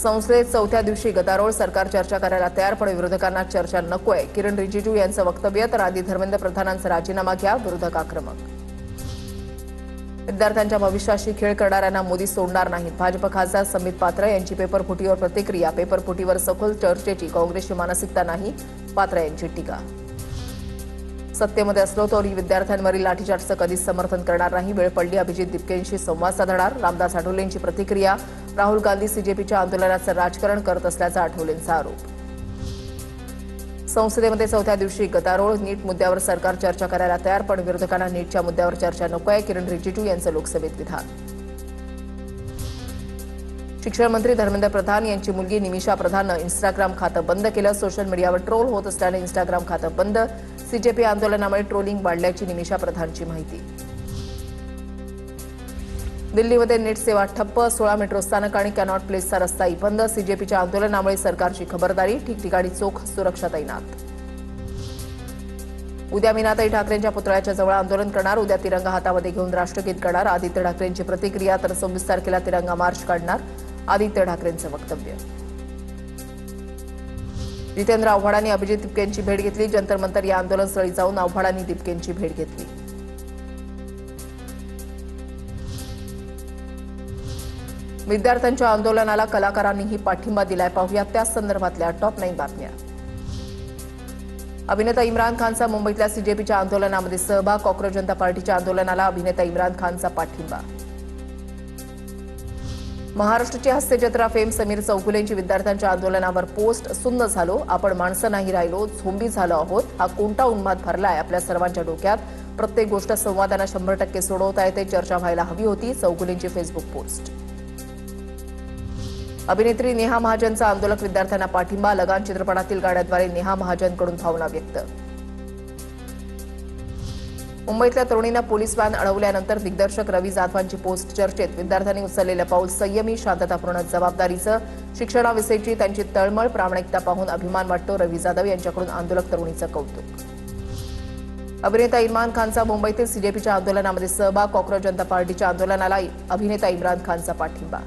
संसदेत चौथ्या दिवशी गदारोळ. सरकार चर्चा करायला तयार, पण विरोधकांना चर्चा नकोय. किरण रिजिजू यांचं वक्तव्य, तर आधी धर्मेंद्र प्रधानांचा राजीनामा घ्या. विरोधक आक्रमक. विद्यार्थ्यांच्या भविष्याशी खेळ करणाऱ्यांना मोदी सोडणार नाहीत. भाजप खासदार संबित पात्रा यांची पेपरफुटीवर प्रतिक्रिया. पेपरफुटीवर सखोल चर्चेची काँग्रेसची मानसिकता नाही, पात्रा यांची टीका. सत्तेमध्ये असलो तरी विद्यार्थ्यांवरील लाठीचार्जचं कधीच समर्थन करणार नाही. वेळ पडली अभिजित दिपकेंशी संवाद साधणार. रामदास आठवलेंची प्रतिक्रिया. राहुल गांधी सीजेपीच्या आंदोलनाचं राजकारण करत असल्याचा आठवलेंचा आरोप. संसदेमध्ये चौथ्या दिवशी गदारोळ. नीट मुद्द्यावर सरकार चर्चा करायला तयार, पण विरोधकांना नीटच्या मुद्द्यावर चर्चा नकोय. किरण रिजिजू यांचं लोकसभेत विधान. शिक्षण मंत्री धर्मेंद्र प्रधान यांची मुलगी निमिषा प्रधाननं इंस्टाग्राम खातं बंद केलं. सोशल मीडियावर ट्रोल होत असल्याने इंस्टाग्राम खातं बंद. सीजेपी आंदोलनामुळे ट्रोलिंग वाढल्याची निमिषा प्रधानची माहिती. दिल्लीमध्ये नीट सेवा ठप्प. 16 मेट्रो स्थानक आणि कॅनॉट प्लेसचा रस्ताही बंद. सीजेपीच्या आंदोलनामुळे सरकारची खबरदारी. ठिकठिकाणी चोख सुरक्षा तैनात. उद्या मीनाताई ठाकरेंच्या पुतळ्याच्या जवळ आंदोलन करणार. उद्या तिरंगा हातामध्ये घेऊन राष्ट्रगीत करणार. आदित्य ठाकरेंची प्रतिक्रिया, तर 26 तारखेला तिरंगा मार्च काढणार. आदित्य ठाकरेंचं वक्तव्य. जितेंद्र आव्हाडांनी अभिजित दिपकेंची भेट घेतली. जंतर मंतर या आंदोलनस्थळी जाऊन आव्हाडांनी दिपकेंची भेट घेतली. विद्यार्थ्यांच्या आंदोलनाला कलाकारांनीही पाठिंबा दिलाय. पाहूया त्याच संदर्भातल्या टॉप 9 बातम्या. अभिनेता इम्रान खानचा मुंबईतल्या सीजेपीच्या आंदोलनामध्ये सहभाग. कॉक्रोच जनता पार्टीच्या आंदोलनाला अभिनेता इम्रान खानचा पाठिंबा. महाराष्ट्राची हास्यजत्रा फेम समीर चौगुलेंची विद्यार्थ्यांच्या आंदोलनावर पोस्ट. सुन्न झालो, आपण माणसं नाही राहिलो, झोंबी झालो आहोत. हा कोणता उन्माद भरलाय आपल्या सर्वांच्या डोक्यात. प्रत्येक गोष्ट संवादानं 100% सोडवता येते. चर्चा व्हायला हवी होती. चौगुलेंची फेसबुक पोस्ट. अभिनेत्री नेहा महाजनचा आंदोलक विद्यार्थ्यांना पाठिंबा. लगान चित्रपटातील गाण्याद्वारे नेहा महाजनकडून भावना व्यक्त. मुंबईतल्या तरुणींना पोलीस व्हॅन अडवल्यानंतर दिग्दर्शक रवी जाधवांची पोस्ट चर्चेत. विद्यार्थ्यांनी उचललेलं पाऊल संयमी, शांततापूर्ण, जबाबदारीचं. शिक्षणाविषयीची त्यांची तळमळ, प्रामाणिकता पाहून अभिमान वाटतो. रवी जाधव यांच्याकडून आंदोलक तरुणीचं कौतुक. अभिनेता इम्रान खानचा मुंबईतील सीजेपीच्या आंदोलनामध्ये सहभाग. कॉक्रोच जनता पार्टीच्या आंदोलनाला अभिनेता इम्रान खानचा पाठिंबा.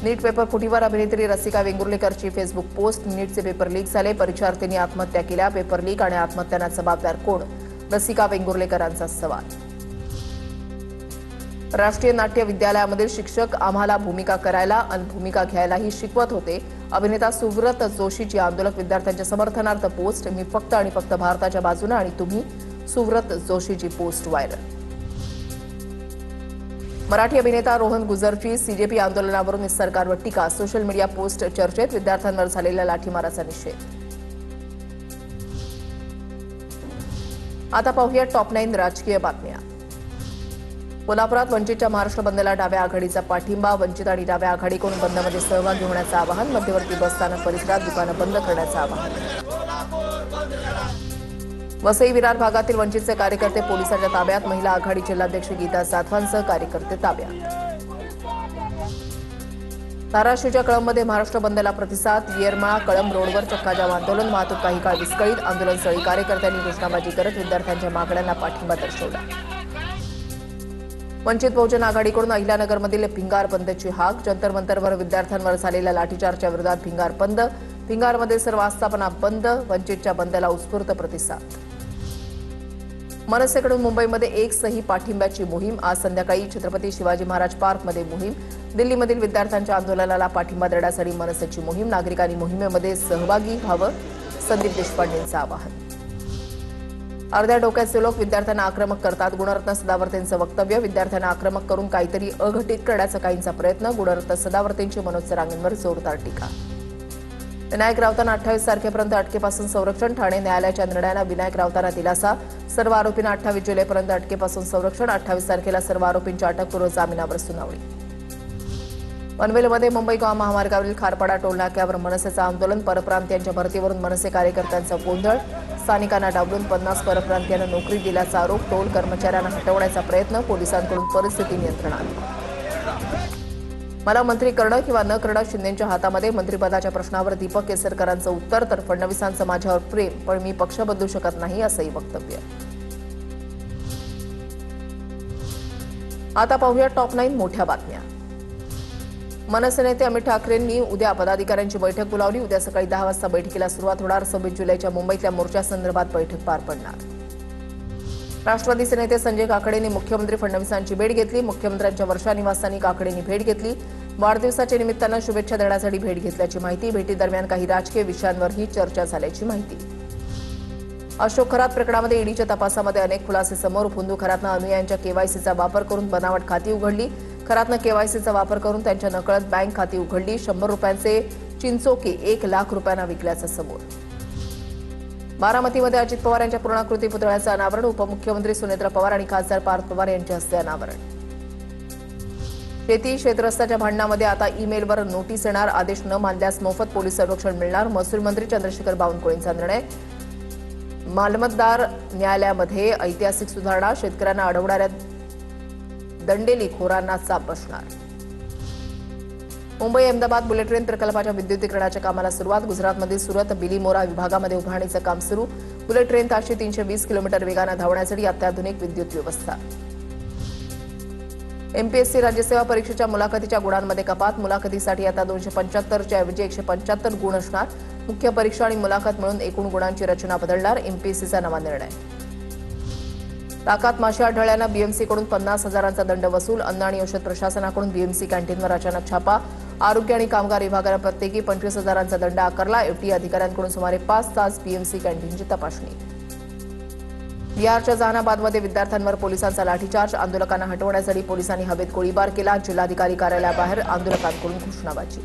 नीट पेपर फुटीवर अभिनेत्री रसिका वेंगुर्लेकरची फेसबुक पोस्ट. नीटचे पेपर लीक झाले, परीक्षार्थींनी आत्महत्या केल्या. पेपर लीक आणि आत्महत्यांना जबाबदार कोण? रसिका वेंगुर्लेकरांचा सवाल. राष्ट्रीय नाट्य विद्यालयामधील शिक्षक आम्हाला भूमिका करायला आणि भूमिका घ्यायलाही शिकवत होते. अभिनेता सुव्रत जोशीची आंदोलक विद्यार्थ्यांच्या समर्थनार्थ पोस्ट. मी फक्त आणि फक्त भारताच्या बाजूने आणि तुम्ही. सुव्रत जोशीची पोस्ट व्हायरल. मराठी अभिनेता रोहन गुजरची सीजेपी आंदोलनावरून सरकारवर टीका. सोशल मीडिया पोस्ट चर्चेत. विद्यार्थ्यांवर झालेल्या लाठीमाराचा निषेध. आता पाहूया टॉप 9 राजकीय बातम्या. कोल्हापुरात वंचितच्या महाराष्ट्र बंदला डाव्या आघाडीचा पाठिंबा. वंचित आणि डाव्या आघाडीकडून बंदमध्ये सहभागी होण्याचं आवाहन. मध्यवर्ती बसस्थानक परिसरात दुकानं बंद करण्याचं आवाहन. वसई विरार भागातील वंचितचे कार्यकर्ते पोलिसांच्या ताब्यात. महिला आघाडी जिल्हाध्यक्ष गीता जाधवांसह कार्यकर्ते ताब्यात. धाराशिवच्या कळंबमध्ये महाराष्ट्र बंदला प्रतिसाद. येरमाळा कळंब रोडवर चक्काजाम आंदोलन. वाहतूक काही काळ विस्कळीत. आंदोलनस्थळी कार्यकर्त्यांनी घोषणाबाजी करत विद्यार्थ्यांच्या मागण्यांना पाठिंबा दर्शवला. वंचित बहुजन आघाडीकडून अहिल्यानगरमधील भिंगार बंदची हाक. जंतर मंतरवर विद्यार्थ्यांवर झालेल्या लाठीचार्जच्या विरोधात भिंगार बंद. भिंगारमध्ये सर्व आस्थापना बंद. वंचितच्या बंदला उत्स्फूर्त प्रतिसाद. मनसेकडून मुंबईमध्ये एक सही पाठिंब्याची मोहीम. आज संध्याकाळी छत्रपती शिवाजी महाराज पार्कमध्ये मोहीम. दिल्लीमधील विद्यार्थ्यांच्या आंदोलनाला पाठिंबा देण्यासाठी मनसेची मोहीम. नागरिकांनी मोहिमेमध्ये सहभागी व्हावं. संदीप देशपांडेंचं आवाहन. अर्ध्या डोक्याचे लोक विद्यार्थ्यांना आक्रमक करतात. गुणरत्न सदावर्तेंचं वक्तव्य. विद्यार्थ्यांना आक्रमक करून काहीतरी अघटित करण्याचा काहींचा प्रयत्न. गुणरत्न सदावर्तेंची मनोज सरांगेंवर जोरदार टीका. विनायक राऊतांना 28 तारखेपर्यंत अटकेपासून संरक्षण. ठाणे न्यायालयाच्या निर्णयानं विनायक राऊतांना दिलासा. सर्व आरोपींना 28 जुलैपर्यंत अटकेपासून संरक्षण. 28 तारखेला सर्व आरोपींच्या अटकपूर्व जामिनावर सुनावणी. पनवेलमध्ये मुंबई गोवा महामार्गावरील खारपाडा टोलनाक्यावर मनसेचं आंदोलन. परप्रांतीयांच्या भरतीवरून मनसे कार्यकर्त्यांचा गोंधळ. स्थानिकांना डावलून 50 परप्रांतीयांना नोकरी दिल्याचा आरोप. टोल कर्मचाऱ्यांना हटवण्याचा प्रयत्न. पोलिसांकडून परिस्थिती नियंत्रणात. मला मंत्री करणं किंवा न करणं शिंदेंच्या हातामध्ये. मंत्रिपदाच्या प्रश्नावर दीपक केसरकरांचं उत्तर. तर फडणवीसांचं माझ्यावर प्रेम, पण मी पक्ष बदलू शकत नाही, असंही वक्तव्य. आता पाहूया टॉप 9 मोठ्या बातम्या. मनसे नेते अमित ठाकरेंनी उद्या पदाधिकाऱ्यांची बैठक बोलावली। उद्या सकाळी 10 वाजता बैठकीला सुरुवात होणार। 26 जुलैच्या मुंबईतल्या मोर्चासंदर्भात बैठक पार पडणार। राष्ट्रवादीचे नेते संजय काकडेंनी मुख्यमंत्री फडणवीसांची भेट घेतली। मुख्यमंत्र्यांच्या वर्षा निवासस्थानी काकडेंनी भेट घेतली। वाढदिवसाच्या निमित्तानं शुभेच्छा देण्यासाठी भेट घेतल्याची माहिती। भेटीदरम्यान काही राजकीय विषयांवरही चर्चा झाल्याची माहिती। अशोक खरात प्रकरणामध्ये ईडीच्या तपासामध्ये अनेक खुलासे समोर। फुंदू खरातनं अनुयायांच्या केवायसीचा वापर करून बनावट खाती उघडली। खरातनं केवायसीचा वापर करून त्यांच्या नकळत बँक खाती उघडली। 100 रुपयांचे चिंचोके 1 लाख रुपयांना विकल्याचं समोर। बारामतीमध्ये अजित पवार यांच्या पूर्णाकृती पुतळ्याचं अनावरण। उपमुख्यमंत्री सुनेत्रा पवार आणि खासदार पार्थ पवार यांच्या हस्ते अनावरण। शेती शेतरस्त्याच्या भांडणामध्ये आता ईमेलवर नोटीस येणार। आदेश न मानल्यास मोफत पोलीस संरक्षण मिळणार। महसूल मंत्री चंद्रशेखर बावनकुळेंचा निर्णय। मालमतदार न्यायालयामध्ये ऐतिहासिक सुधारणा। शेतकऱ्यांना अडवणाऱ्या दंडेलीखोरांना चाप बसणार। मुंबई अहमदाबाद बुलेट ट्रेन प्रकल्पाच्या विद्युतीकरणाच्या कामाला सुरुवात। गुजरातमधील सुरत बिलीमोरा विभागामध्ये उभारणीचं काम सुरू। बुलेट ट्रेन ताशी 320 किलोमीटर वेगानं धावण्यासाठी अत्याधुनिक विद्युत व्यवस्था। एमपीएससी राज्यसेवा परीक्षेच्या मुलाखतीच्या गुणांमध्ये कपात। मुलाखतीसाठी आता 275च्या ऐवजी 175 गुण असणार। मुख्य परीक्षा आणि मुलाखत मिळून एकूण गुणांची रचना बदलणार। एमपीएससीचा नवा निर्णय। ताकात माशी आढळल्यानं बीएमसीकडून 50,000चा दंड वसूल। अन्न आणि औषध प्रशासनाकडून बीएमसी कॅन्टीनवर अचानक छापा। आरोग्य आणि कामगार विभागानं प्रत्येकी 25,000चा दंड आकारला। एफटी अधिकाऱ्यांकडून सुमारे 5 तास बीएमसी कॅन्टीनची तपासणी। बिहारच्या जहानाबादमध्ये विद्यार्थ्यांवर पोलिसांचा लाठीचार्ज। आंदोलकांना हटवण्यासाठी पोलिसांनी हवेत गोळीबार केला। जिल्हाधिकारी कार्यालयाबाहेर आंदोलकांकडून घोषणाबाजी।